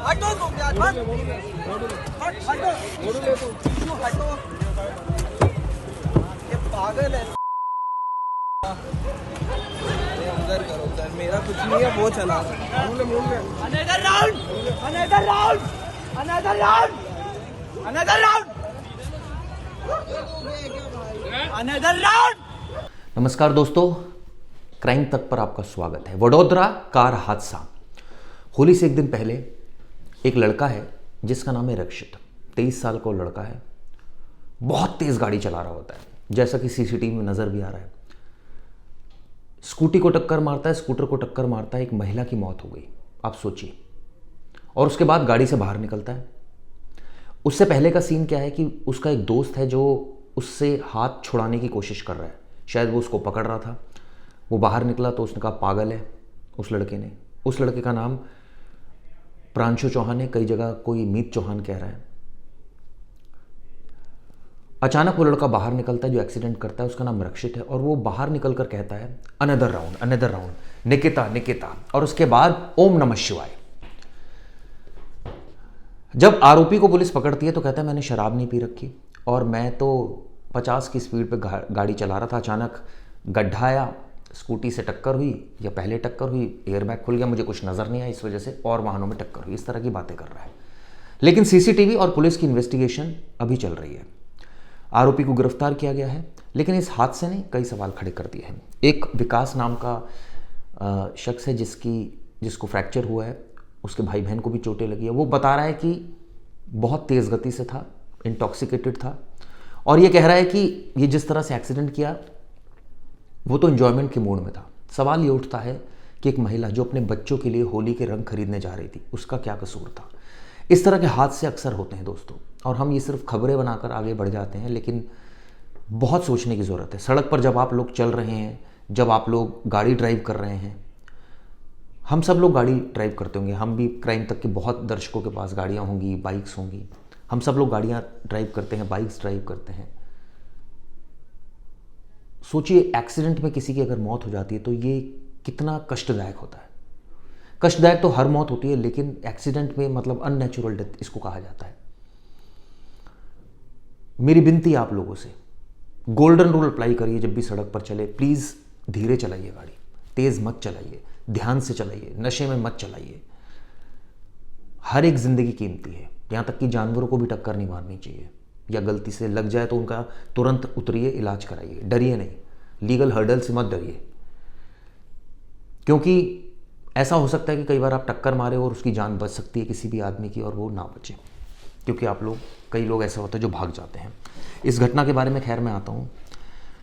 हटो तुम यार, हटो, ये पागल है। उधर करो उधर, मेरा कुछ नहीं है, वो चला। Another round, another round, another round, another round, another round. नमस्कार दोस्तों, क्राइम तक पर आपका स्वागत है। वडोदरा कार हादसा। होली से एक दिन पहले एक लड़का है जिसका नाम है रक्षित। 23 साल का लड़का है। बहुत तेज गाड़ी चला रहा होता है, जैसा कि सीसीटीवी में नजर भी आ रहा है। स्कूटी को टक्कर मारता है, स्कूटर को टक्कर मारता है, एक महिला की मौत हो गई। आप सोचिए। और उसके बाद गाड़ी से बाहर निकलता है। उससे पहले का सीन क्या है कि उसका एक दोस्त है जो उससे हाथ छुड़ाने की कोशिश कर रहा है। शायद वो उसको पकड़ रहा था। वो बाहर निकला तो उसने कहा पागल है उस लड़के ने। उस लड़के का नाम प्रांशु चौहान है, कई जगह कोई मीत चौहान कह रहा है। अचानक वो लड़का बाहर निकलता है जो एक्सीडेंट करता है, उसका नाम रक्षित है। और वो बाहर निकल कर कहता है another round, another round, Nikita Nikita. और उसके बाद ओम नमः शिवाय। जब आरोपी को पुलिस पकड़ती है तो कहता है मैंने शराब नहीं पी रखी और मैं तो 50 की स्पीड पे गाड़ी चला रहा था। अचानक गड्ढा आया, स्कूटी से टक्कर हुई या पहले टक्कर हुई, एयरबैग खुल गया, मुझे कुछ नज़र नहीं आया, इस वजह से और वाहनों में टक्कर हुई। इस तरह की बातें कर रहा है। लेकिन सीसीटीवी और पुलिस की इन्वेस्टिगेशन अभी चल रही है। आरोपी को गिरफ्तार किया गया है, लेकिन इस हादसे ने कई सवाल खड़े कर दिए हैं। एक विकास नाम का शख्स है जिसको फ्रैक्चर हुआ है, उसके भाई बहन को भी चोटें लगी है। वो बता रहा है कि बहुत तेज़ गति से था, इंटॉक्सिकेटेड था, और ये कह रहा है कि ये जिस तरह से एक्सीडेंट किया वो तो एंजॉयमेंट के मूड में था। सवाल ये उठता है कि एक महिला जो अपने बच्चों के लिए होली के रंग खरीदने जा रही थी, उसका क्या कसूर था। इस तरह के हादसे अक्सर होते हैं दोस्तों, और हम ये सिर्फ खबरें बनाकर आगे बढ़ जाते हैं, लेकिन बहुत सोचने की ज़रूरत है। सड़क पर जब आप लोग चल रहे हैं, जब आप लोग गाड़ी ड्राइव कर रहे हैं, हम सब लोग गाड़ी ड्राइव करते होंगे। हम भी क्राइम तक के बहुत दर्शकों के पास गाड़ियाँ होंगी, बाइक्स होंगी। हम सब लोग गाड़ियाँ ड्राइव करते हैं, बाइक्स ड्राइव करते हैं। सोचिए, एक्सीडेंट में किसी की अगर मौत हो जाती है तो ये कितना कष्टदायक होता है। कष्टदायक तो हर मौत होती है, लेकिन एक्सीडेंट में मतलब अननेचुरल डेथ इसको कहा जाता है। मेरी विनती है आप लोगों से, गोल्डन रूल अप्लाई करिए जब भी सड़क पर चले। प्लीज़ धीरे चलाइए गाड़ी, तेज़ मत चलाइए, ध्यान से चलाइए, नशे में मत चलाइए। हर एक ज़िंदगी कीमती है। यहाँ तक कि जानवरों को भी टक्कर नहीं मारनी चाहिए, या गलती से लग जाए तो उनका तुरंत उतरिए, इलाज कराइए, डरिए नहीं। लीगल हर्डल से मत डरिए, क्योंकि ऐसा हो सकता है कि कई बार आप टक्कर मारे और उसकी जान बच सकती है किसी भी आदमी की, और वो ना बचे, क्योंकि कई लोग ऐसा होता है जो भाग जाते हैं। इस घटना के बारे में खैर मैं आता हूँ।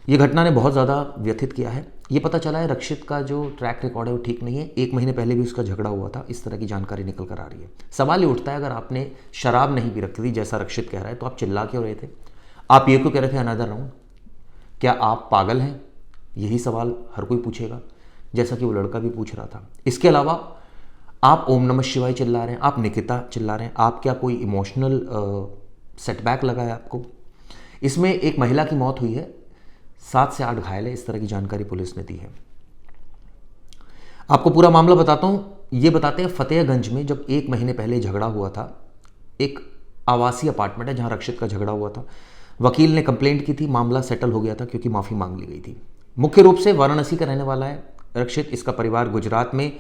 ये घटना ने बहुत ज़्यादा व्यथित किया है। ये पता चला है रक्षित का जो ट्रैक रिकॉर्ड है वो ठीक नहीं है। 1 महीने पहले भी उसका झगड़ा हुआ था, इस तरह की जानकारी निकल कर आ रही है। सवाल ये उठता है, अगर आपने शराब नहीं पी रखी थी जैसा रक्षित कह रहा है, तो आप चिल्ला क्यों रहे थे? आप ये क्यों कह रहे थे अनदर राउंड? क्या आप पागल हैं? यही सवाल हर कोई पूछेगा, जैसा कि वो लड़का भी पूछ रहा था। इसके अलावा आप ओम नमः शिवाय चिल्ला रहे हैं, आप निकिता चिल्ला रहे हैं। आप क्या कोई इमोशनल सेटबैक लगा है आपको? इसमें एक महिला की मौत हुई है, 7 से 8 घायल है, इस तरह की जानकारी पुलिस ने दी है। आपको पूरा मामला बताता हूं। ये बताते हैं फतेहगंज में जब 1 महीने पहले झगड़ा हुआ था, एक आवासीय अपार्टमेंट है जहां रक्षित का झगड़ा हुआ था। वकील ने कंप्लेंट की थी, मामला सेटल हो गया था क्योंकि माफ़ी मांग ली गई थी। मुख्य रूप से वाराणसी का रहने वाला है रक्षित। इसका परिवार गुजरात में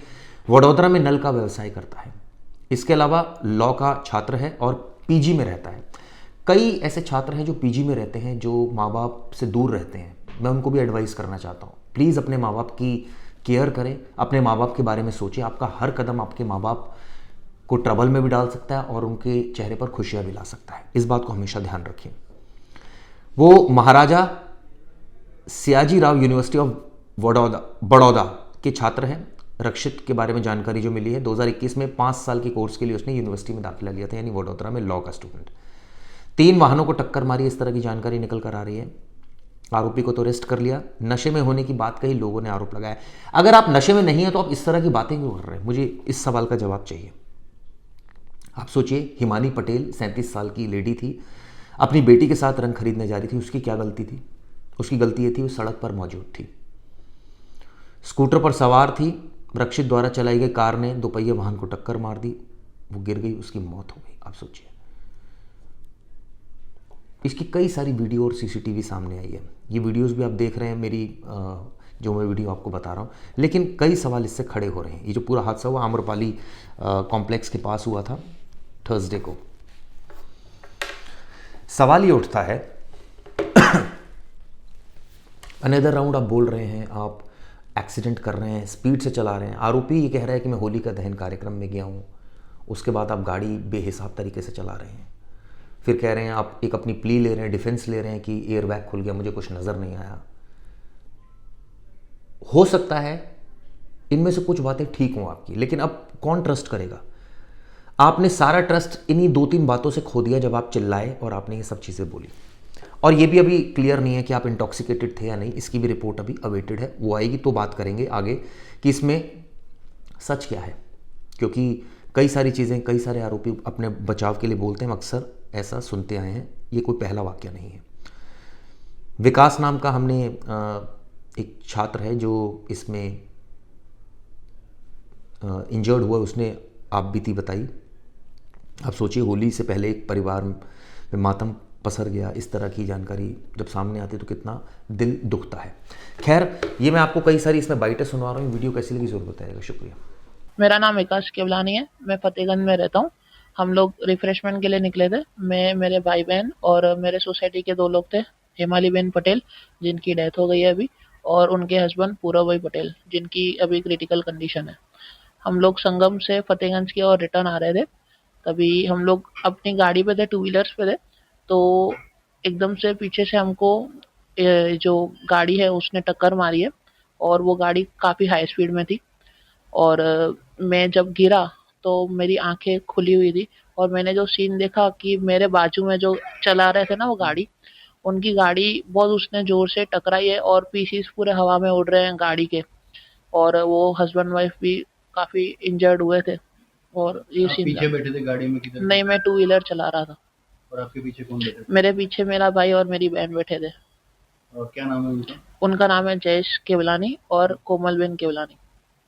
वडोदरा में नल का व्यवसाय करता है। इसके अलावा लॉ का छात्र है और पीजी में रहता है। कई ऐसे छात्र हैं जो पीजी में रहते हैं, जो माँ बाप से दूर रहते हैं। मैं उनको भी एडवाइस करना चाहता हूँ, प्लीज़ अपने माँ बाप की केयर करें, अपने माँ बाप के बारे में सोचें। आपका हर कदम आपके माँ बाप को ट्रबल में भी डाल सकता है और उनके चेहरे पर खुशियाँ भी ला सकता है। इस बात को हमेशा ध्यान रखें। वो महाराजा सयाजी राव यूनिवर्सिटी ऑफ बड़ौदा के छात्र हैं। रक्षित के बारे में जानकारी जो मिली है, 2021 में 5 साल के कोर्स के लिए उसने यूनिवर्सिटी में दाखिला लिया था, यानी वडोदरा में लॉ का स्टूडेंट। 3 वाहनों को टक्कर मारी, इस तरह की जानकारी निकल कर आ रही है। आरोपी को तो अरेस्ट कर लिया। नशे में होने की बात कही, लोगों ने आरोप लगाया। अगर आप नशे में नहीं है तो आप इस तरह की बातें क्यों कर रहे हैं? मुझे इस सवाल का जवाब चाहिए। आप सोचिए, हिमानी पटेल 37 साल की लेडी थी, अपनी बेटी के साथ रंग खरीदने जा रही थी। उसकी क्या गलती थी? उसकी गलती ये थी वो सड़क पर मौजूद थी, स्कूटर पर सवार थी, रक्षित द्वारा चलाई गई कार ने दोपहिया वाहन को टक्कर मार दी, वो गिर गई, उसकी मौत हो गई। आप सोचिए, इसकी कई सारी वीडियो और सीसीटीवी सामने आई है। ये वीडियोस भी आप देख रहे हैं मेरी, जो मैं वीडियो आपको बता रहा हूँ, लेकिन कई सवाल इससे खड़े हो रहे हैं। ये जो पूरा हादसा हुआ आम्रपाली कॉम्प्लेक्स के पास हुआ था थर्सडे को, सवाल ये उठता है अनदर राउंड आप बोल रहे हैं, आप एक्सीडेंट कर रहे हैं, स्पीड से चला रहे हैं। आरोपी ये कह रहा है कि मैं होली का दहन कार्यक्रम में गया हूँ, उसके बाद आप गाड़ी बेहिसाब तरीके से चला रहे हैं। फिर कह रहे हैं, आप एक अपनी प्ली ले रहे हैं, डिफेंस ले रहे हैं कि एयर बैग खुल गया, मुझे कुछ नज़र नहीं आया। हो सकता है इनमें से कुछ बातें ठीक हों आपकी, लेकिन अब कौन ट्रस्ट करेगा? आपने सारा ट्रस्ट इन्हीं 2-3 बातों से खो दिया जब आप चिल्लाए और आपने ये सब चीज़ें बोली। और ये भी अभी क्लियर नहीं है कि आप इंटॉक्सिकेटेड थे या नहीं, इसकी भी रिपोर्ट अभी अवेटेड है, वो आएगी तो बात करेंगे आगे कि इसमें सच क्या है। क्योंकि कई सारी चीज़ें, कई सारे आरोपी अपने बचाव के लिए बोलते हैं, अक्सर ऐसा सुनते आए हैं, ये कोई पहला वाकया नहीं है। विकास नाम का हमने एक छात्र है जो इसमें इंजर्ड हुआ, उसने आप बीती बताई। आप सोचिए, होली से पहले एक परिवार में मातम पसर गया, इस तरह की जानकारी जब सामने आती है तो कितना दिल दुखता है। खैर, ये मैं आपको कई सारी इसमें बाइटें सुनवा रहा हूँ, वीडियो कैसी लगी ज़रूर बताइएगा। शुक्रिया। मेरा नाम विकास केवलानी है, मैं फतेहगंज में रहता हूँ। हम लोग रिफ्रेशमेंट के लिए निकले थे, मैं, मेरे भाई बहन और मेरे सोसाइटी के 2 लोग थे, हेमाली बेन पटेल जिनकी डेथ हो गई है अभी, और उनके हस्बैंड पूरब भाई पटेल जिनकी अभी क्रिटिकल कंडीशन है। हम लोग संगम से फतेहगंज की ओर रिटर्न आ रहे थे, तभी हम लोग अपनी गाड़ी पे थे, 2 व्हीलर्स पे थे, तो एकदम से पीछे से हमको जो गाड़ी है उसने टक्कर मारी है, और वो गाड़ी काफ़ी हाई स्पीड में थी। और मैं जब गिरा तो मेरी आंखें खुली हुई थी, और मैंने जो सीन देखा कि मेरे बाजू में जो चला रहे थे ना वो गाड़ी, उनकी गाड़ी बहुत उसने जोर से टकराई है और पीसीस पूरे हवा में उड़ रहे हैं गाड़ी के, और वो हस्बैंड वाइफ भी काफी इंजर्ड हुए थे। और ये सीन पीछे बैठे थे गाड़ी में किधर? नहीं, मैं 2 व्हीलर चला रहा था। और आपके पीछे कौन बैठे थे? मेरे पीछे मेरा भाई और मेरी बहन बैठे थे। और क्या नाम है उनका? उनका नाम है जयेश केवलानी और कोमलबेन केवलानी।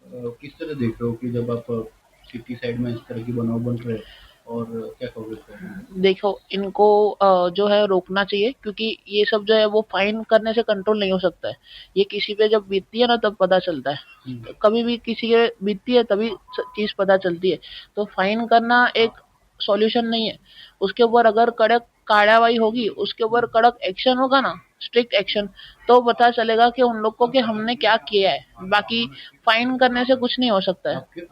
किस तरह देख रहे हो कि जब आप सिटी साइड में इस तरह की बनाव बन रहे, और क्या कहोगे इस बारे में? देखो, इनको जो है रोकना चाहिए, क्योंकि ये सब जो है वो फाइन करने से कंट्रोल नहीं हो सकता है। ये किसी पे जब बीतती है ना तब पता चलता है, कभी भी किसी के बीतती है तभी चीज पता चलती है। तो फाइन करना एक सॉल्यूशन नहीं है। उसके ऊपर अगर कड़क कार्रवाई होगी, उसके ऊपर कड़क एक्शन होगा ना, स्ट्रिक्ट एक्शन, तो पता चलेगा कि उन लोग को कि हमने क्या किया है। बाकी फाइन करने से कुछ नहीं हो सकता है।